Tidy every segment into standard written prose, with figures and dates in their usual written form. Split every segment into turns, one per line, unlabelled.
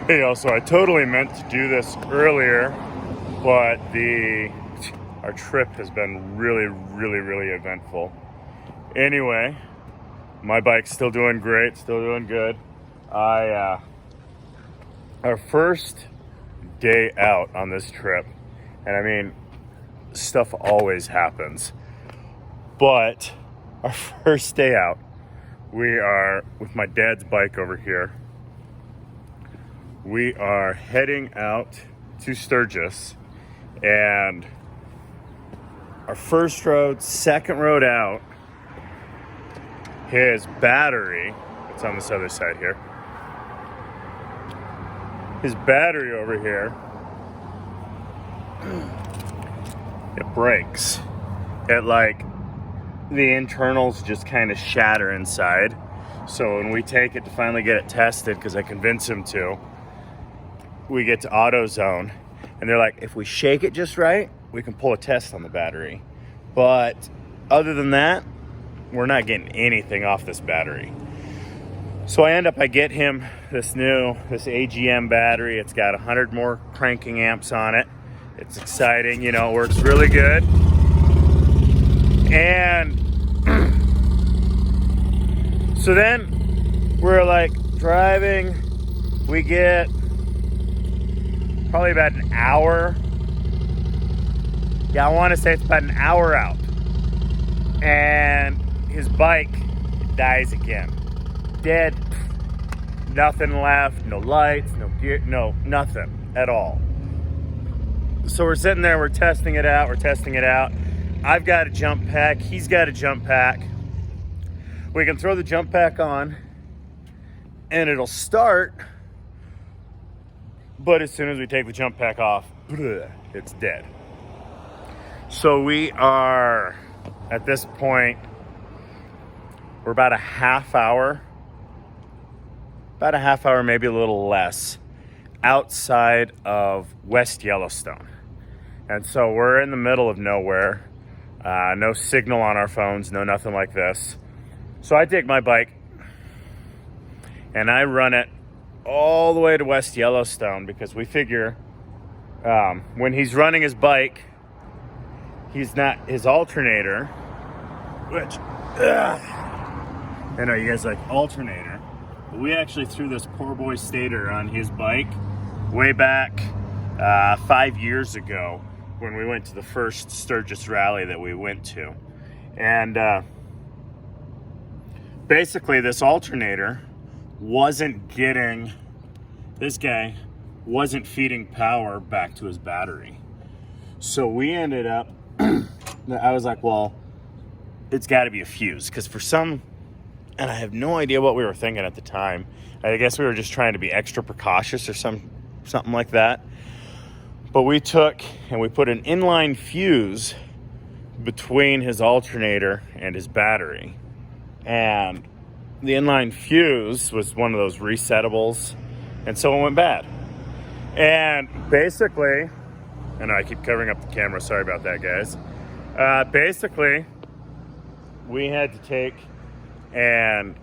So I totally meant to do this earlier, but our trip has been really eventful. Anyway, my bike's still doing great, still doing good. Our first day out on this trip, and I mean, stuff always happens, but our first day out, we are with my dad's bike over here. We are heading out to Sturgis, and our first road, second road out, his battery, it's on this other side here, his battery over here, it breaks. The internals just kind of shatter inside. So when we take it to finally get it tested, because I convinced him to, we get to AutoZone, and they're like, if we shake it just right, we can pull a test on the battery. But other than that, we're not getting anything off this battery. So I get him this AGM battery. It's got 100 more cranking amps on it. It's exciting, it works really good. And so then we're like driving, we get probably about an hour. Yeah, I want to say it's about an hour out. And his bike dies again. Dead. Nothing left, no lights, no gear, no, nothing at all. So we're sitting there, we're testing it out. I've got a jump pack, he's got a jump pack. We can throw the jump pack on and it'll start, but as soon as we take the jump pack off, it's dead. So we are, at this point, we're about a half hour, maybe a little less, outside of West Yellowstone. And so we're in the middle of nowhere, no signal on our phones, no nothing like this. So I take my bike and I run it all the way to West Yellowstone, because we figure when he's running his bike, his alternator, which, I know you guys like alternator, but we actually threw this poor boy stator on his bike way back 5 years ago when we went to the first Sturgis rally that we went to. And basically this alternator this guy wasn't feeding power back to his battery. So we ended up, I was like, well, it's got to be a fuse, because and I have no idea what we were thinking at the time. I guess we were just trying to be extra precautious or something like that. But we took and we put an inline fuse between his alternator and his battery. And the inline fuse was one of those resetables, and so it went bad. And basically, I know I keep covering up the camera, sorry about that, guys. Basically, we had to take, and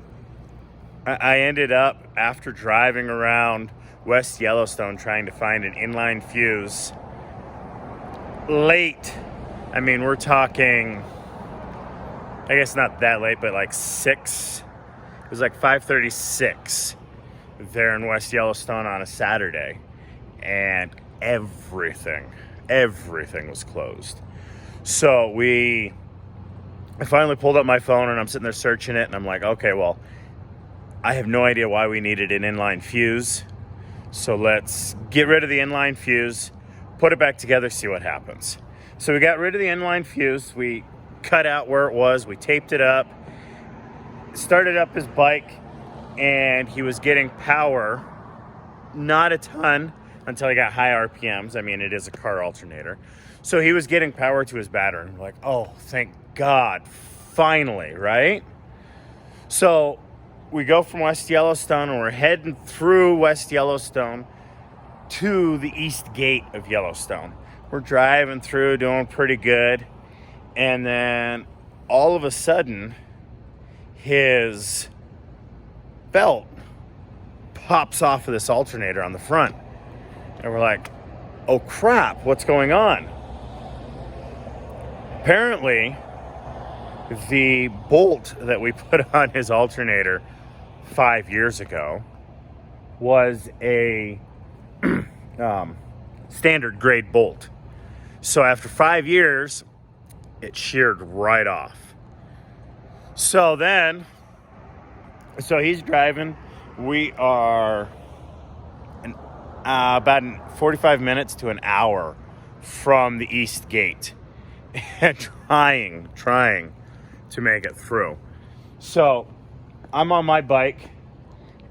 I ended up, after driving around West Yellowstone trying to find an inline fuse, late. I mean, we're talking, I guess not that late, but like 6. It was like 5:36 there in West Yellowstone on a Saturday. And everything was closed. So I finally pulled up my phone and I'm sitting there searching it, and I'm like, okay, well, I have no idea why we needed an inline fuse. So let's get rid of the inline fuse, put it back together, see what happens. So we got rid of the inline fuse. We cut out where it was. We taped it up, started up his bike, and he was getting power, not a ton, until he got high RPMs. I mean, it is a car alternator. So he was getting power to his battery. We're like, oh, thank God, finally, right? So we go from West Yellowstone, and we're heading through West Yellowstone to the east gate of Yellowstone. We're driving through, doing pretty good. And then all of a sudden, his belt pops off of this alternator on the front. And we're like, oh crap, what's going on? Apparently, the bolt that we put on his alternator 5 years ago was a standard grade bolt. So after 5 years, it sheared right off. So he's driving. We are about 45 minutes to an hour from the east gate and trying to make it through. So I'm on my bike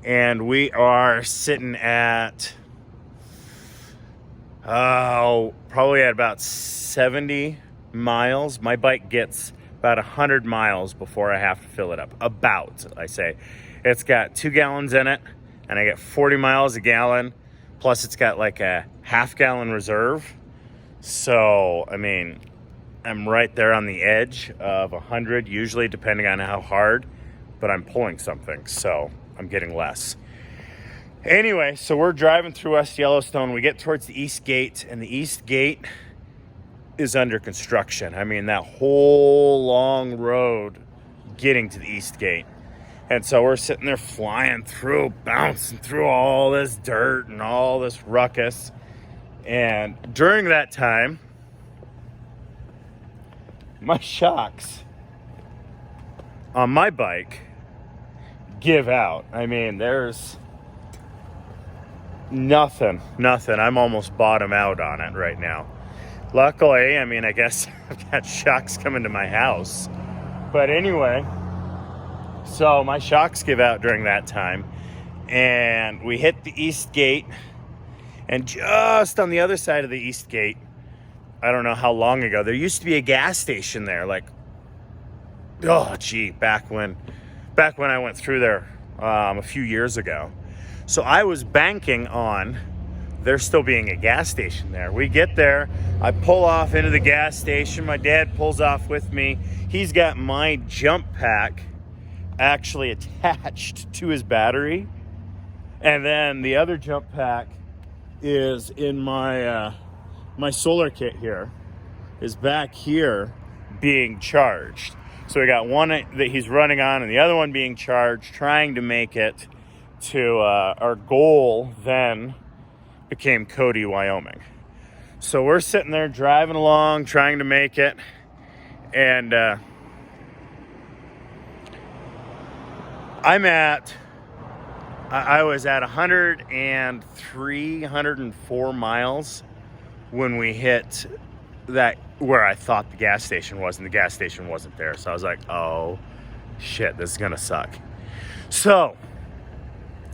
and we are sitting at probably at about 70 miles. My bike gets about 100 miles before I have to fill it up. I say. It's got 2 gallons in it, and I get 40 miles a gallon, plus it's got like a half-gallon reserve. So, I mean, I'm right there on the edge of 100, usually, depending on how hard, but I'm pulling something, so I'm getting less. Anyway, so we're driving through West Yellowstone. We get towards the east gate, and the east gate is under construction. I mean, that whole long road getting to the east gate. And so we're sitting there flying through, bouncing through all this dirt and all this ruckus. And during that time, my shocks on my bike give out. I mean, there's nothing. I'm almost bottom out on it right now. Luckily, I mean, I guess I've got shocks coming to my house. But anyway, so my shocks give out during that time. And we hit the east gate. And just on the other side of the east gate, I don't know how long ago, there used to be a gas station there. Like, back when I went through there a few years ago. So I was banking on there still being a gas station there. We get there, I pull off into the gas station. My dad pulls off with me. He's got my jump pack actually attached to his battery. And then the other jump pack is in my my solar kit here, is back here being charged. So we got one that he's running on and the other one being charged, trying to make it to our goal then became Cody, Wyoming. So we're sitting there driving along, trying to make it. And I was at 103, 104 miles when we hit that where I thought the gas station was, and the gas station wasn't there. So I was like, oh shit, this is gonna suck. So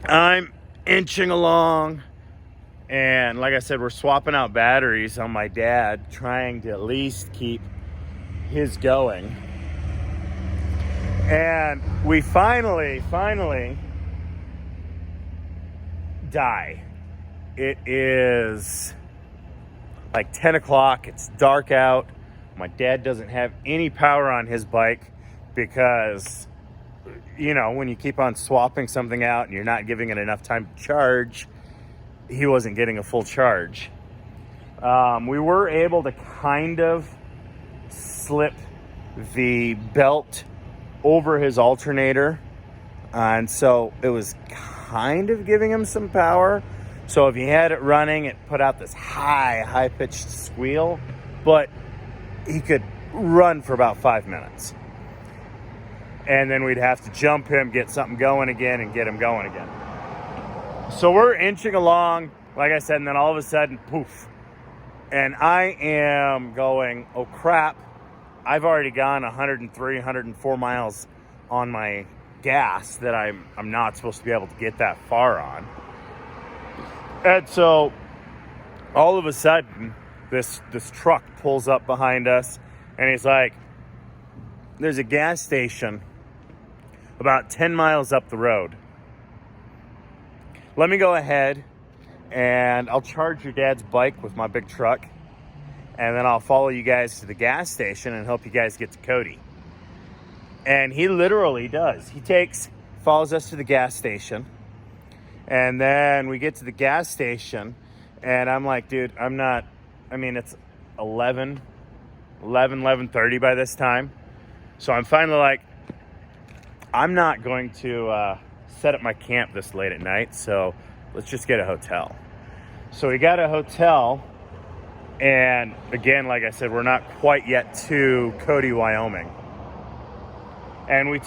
I'm inching along, and like I said, we're swapping out batteries on my dad, trying to at least keep his going. And we finally die. It is like 10 o'clock. It's dark out. My dad doesn't have any power on his bike because, you know, when you keep on swapping something out and you're not giving it enough time to charge, he wasn't getting a full charge. We were able to kind of slip the belt over his alternator, and so it was kind of giving him some power. So if he had it running, it put out this high-pitched squeal, but he could run for about 5 minutes. And then we'd have to jump him, get something going again, and get him going again. So we're inching along, like I said, and then all of a sudden, poof. And I am going, oh crap, I've already gone 103, 104 miles on my gas that I'm not supposed to be able to get that far on. And so all of a sudden, this truck pulls up behind us, and he's like, there's a gas station about 10 miles up the road. Let me go ahead and I'll charge your dad's bike with my big truck, and then I'll follow you guys to the gas station and help you guys get to Cody. And he literally does. He follows us to the gas station, And then we get to the gas station, and I'm like, dude, it's 11:30 by this time. So I'm finally like, I'm not going to set up my camp this late at night, so let's just get a hotel. So we got a hotel, and again, like I said, we're not quite yet to Cody, Wyoming. And we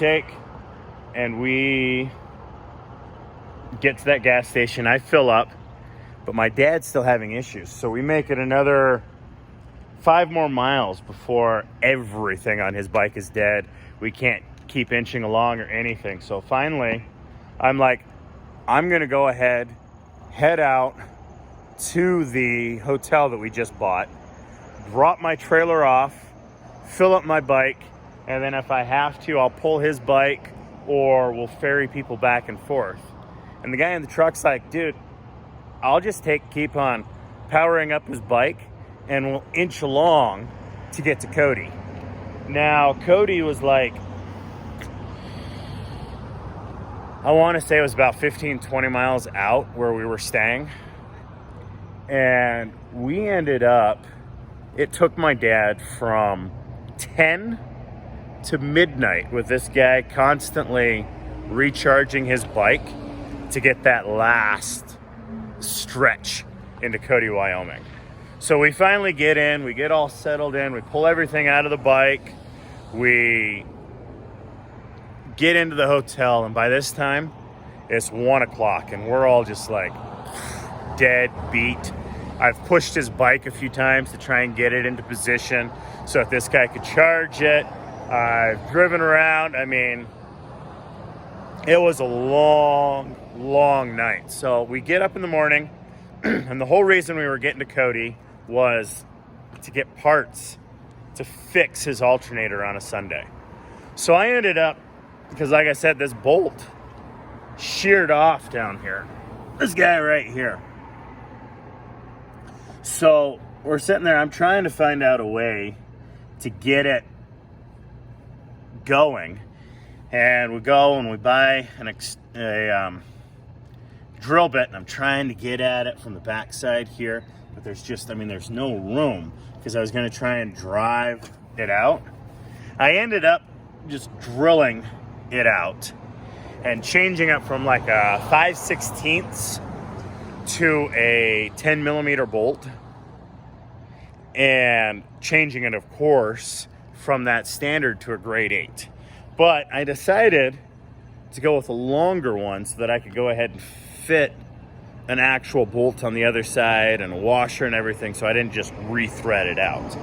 get to that gas station. I fill up, but my dad's still having issues. So we make it another 5 more miles before everything on his bike is dead. We can't keep inching along or anything. So finally, I'm like, I'm going to go ahead, head out to the hotel that we just bought, drop my trailer off, fill up my bike, and then if I have to, I'll pull his bike or we'll ferry people back and forth. And the guy in the truck's like, dude, I'll just keep on powering up his bike and we'll inch along to get to Cody. Now, Cody was like, I want to say it was about 15, 20 miles out where we were staying. And we ended up, it took my dad from 10 to midnight with this guy constantly recharging his bike to get that last stretch into Cody, Wyoming. So we finally get in, we get all settled in, we pull everything out of the bike, we get into the hotel, and by this time, it's 1 o'clock, and we're all just like dead beat. I've pushed his bike a few times to try and get it into position so that this guy could charge it. I've driven around. I mean, it was a long, long night. So we get up in the morning, and the whole reason we were getting to Cody was to get parts to fix his alternator on a Sunday. So I ended up, because like I said, this bolt sheared off down here. This guy right here. So we're sitting there, I'm trying to find out a way to get it going. And we go and we buy a drill bit, and I'm trying to get at it from the backside here. But there's no room because I was going to try and drive it out. I ended up just drilling it out and changing it from like a 5/16 to a 10 millimeter bolt, and changing it, of course, from that standard to a grade 8. But I decided to go with a longer one so that I could go ahead and fit an actual bolt on the other side and a washer and everything, so I didn't just re-thread it out.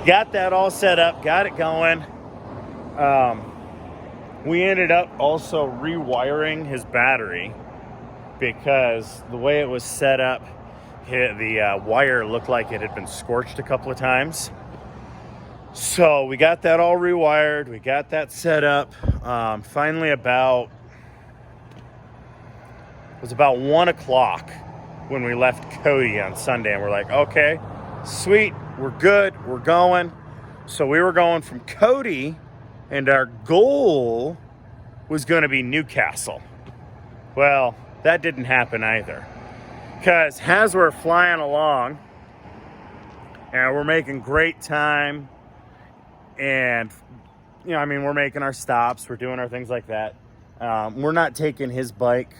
Got that all set up, got it going. We ended up also rewiring his battery because the way it was set up, the wire looked like it had been scorched a couple of times. So we got that all rewired. We got that set up. Finally, it was about 1 o'clock when we left Cody on Sunday, and we're like, okay, sweet, we're good, we're going. So we were going from Cody, and our goal was going to be Newcastle. Well, that didn't happen either, because as we're flying along and we're making great time, and we're making our stops, we're doing our things like that, we're not taking his bike.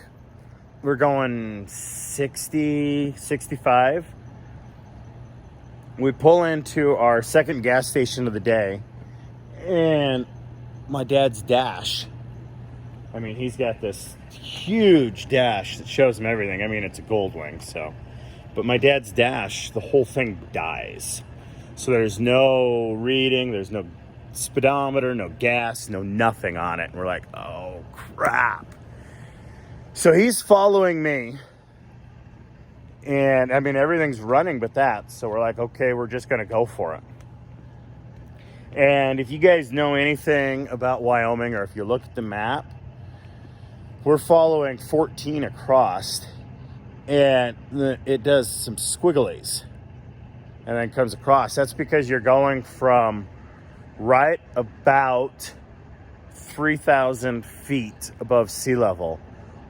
We're going 60, 65. We pull into our second gas station of the day, and my dad's dash, he's got this huge dash that shows him everything. It's a Goldwing, so. But my dad's dash, the whole thing dies. So there's no reading, there's no speedometer, no gas, no nothing on it. And we're like, oh, crap. So he's following me. And, everything's running but that. So we're like, okay, we're just going to go for it. And if you guys know anything about Wyoming, or if you look at the map, we're following 14 across, and it does some squigglies and then comes across. That's because you're going from right about 3,000 feet above sea level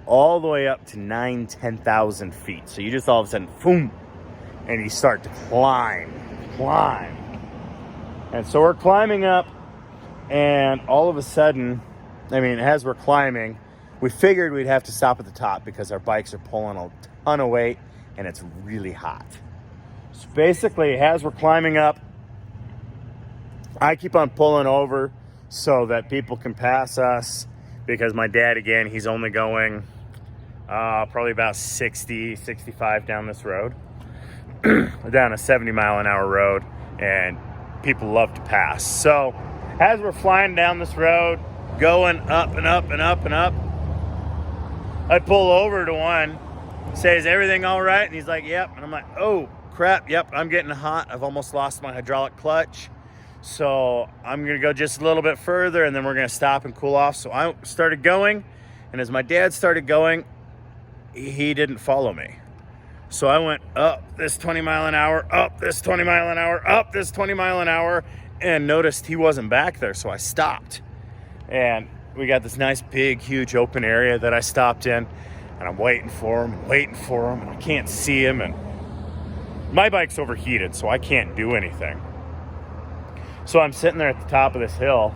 all the way up to 10,000 feet. So you just all of a sudden, boom, and you start to climb. And so we're climbing up, and all of a sudden, I mean, as we're climbing, we figured we'd have to stop at the top because our bikes are pulling a ton of weight and it's really hot. So basically, as we're climbing up, I keep on pulling over so that people can pass us, because my dad, again, he's only going probably about 60, 65 down this road, down a 70 mile an hour road, and people love to pass. So as we're flying down this road, going up and up and up and up, I pull over to one, say, "Is everything all right?" And he's like, "Yep." And I'm like, "Oh crap, yep, I'm getting hot. I've almost lost my hydraulic clutch. So I'm gonna go just a little bit further and then we're gonna stop and cool off." So I started going, and as my dad started going, he didn't follow me. So I went up this 20 mile an hour, up this 20 mile an hour, up this 20 mile an hour, and noticed he wasn't back there. So I stopped, and we got this nice big huge open area that I stopped in, and I'm waiting for him, and I can't see him, and my bike's overheated, so I can't do anything. So I'm sitting there at the top of this hill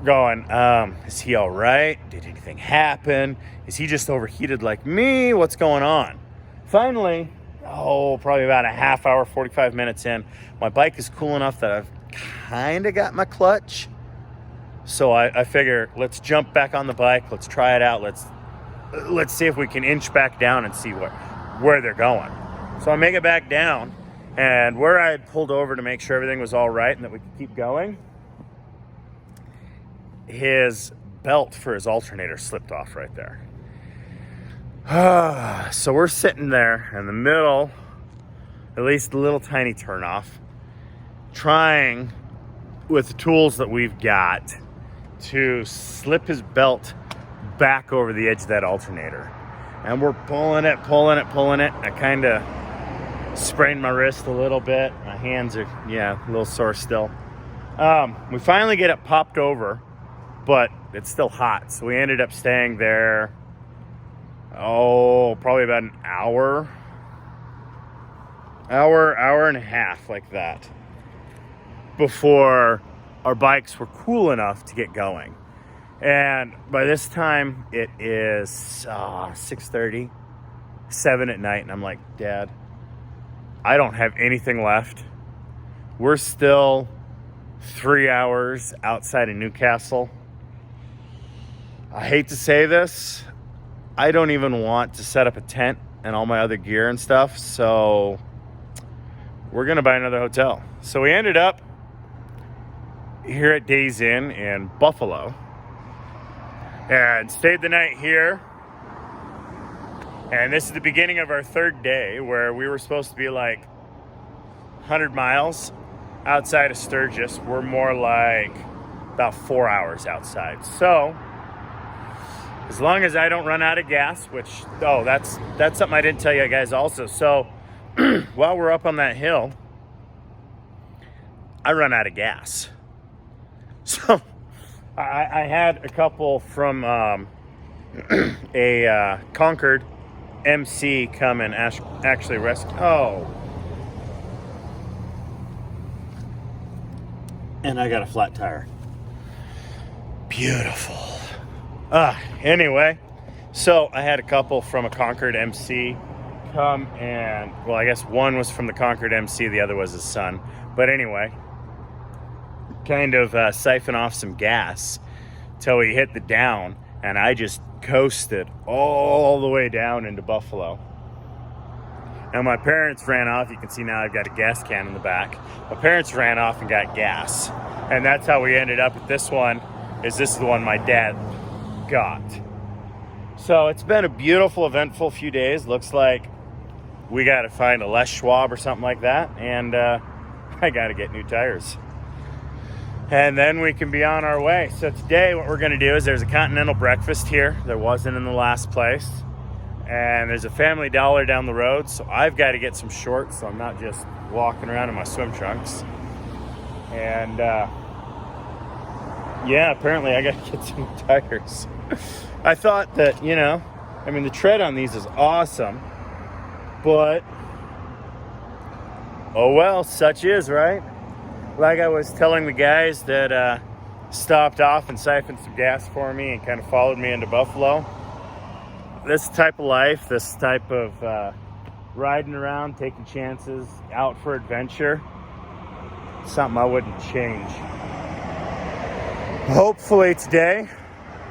going, is he all right? Did anything happen? Is he just overheated like me? What's going on? Finally, probably about a half hour, 45 minutes in, my bike is cool enough that I've kind of got my clutch. So I figure, let's jump back on the bike. Let's try it out. Let's see if we can inch back down and see where they're going. So I make it back down, and where I had pulled over to make sure everything was all right and that we could keep going, his belt for his alternator slipped off right there. So we're sitting there in the middle, at least a little tiny turnoff, trying with the tools that we've got to slip his belt back over the edge of that alternator. And we're pulling it. I kind of sprained my wrist a little bit. My hands are, a little sore still. We finally get it popped over, but it's still hot. So we ended up staying there, probably about an hour and a half, like that, before our bikes were cool enough to get going. And by this time, it is 6:30, 7 at night, and I'm like, "Dad, I don't have anything left. We're still 3 hours outside of Newcastle. I hate to say this, I don't even want to set up a tent and all my other gear and stuff, so we're going to buy another hotel." So we ended up here at Days Inn in Buffalo and stayed the night here. And this is the beginning of our third day, where we were supposed to be like 100 miles outside of Sturgis. We're more like about 4 hours outside. So as long as I don't run out of gas, which, that's something I didn't tell you guys also. So while we're up on that hill, I run out of gas. So I had a couple from a Concord MC come and actually rescue. And I got a flat tire. Beautiful. Anyway, so I had a couple from a Concord MC come and, I guess one was from the Concord MC, the other was his son. But anyway, kind of siphon off some gas till we hit the down, and I just coasted all the way down into Buffalo. And my parents ran off. You can see now I've got a gas can in the back. My parents ran off and got gas, and that's how we ended up at this one. This is the one my dad got. So it's been a beautiful, eventful few days. Looks like we got to find a Les Schwab or something like that, and I got to get new tires. And then we can be on our way. So today what we're going to do is there's a continental breakfast here. There wasn't in the last place. And there's a Family Dollar down the road. So I've got to get some shorts so I'm not just walking around in my swim trunks. And apparently I got to get some tires. I thought that, I mean, the tread on these is awesome, but oh well, such is, right? Like I was telling the guys that stopped off and siphoned some gas for me and kind of followed me into Buffalo. This type of life, this type of riding around, taking chances, out for adventure, something I wouldn't change. Hopefully today,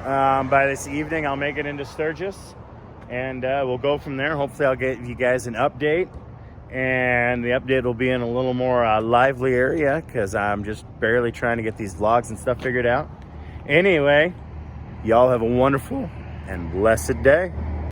by this evening, I'll make it into Sturgis, and we'll go from there. Hopefully I'll get you guys an update, and the update will be in a little more lively area, because I'm just barely trying to get these vlogs and stuff figured out. Anyway, y'all have a wonderful and blessed day.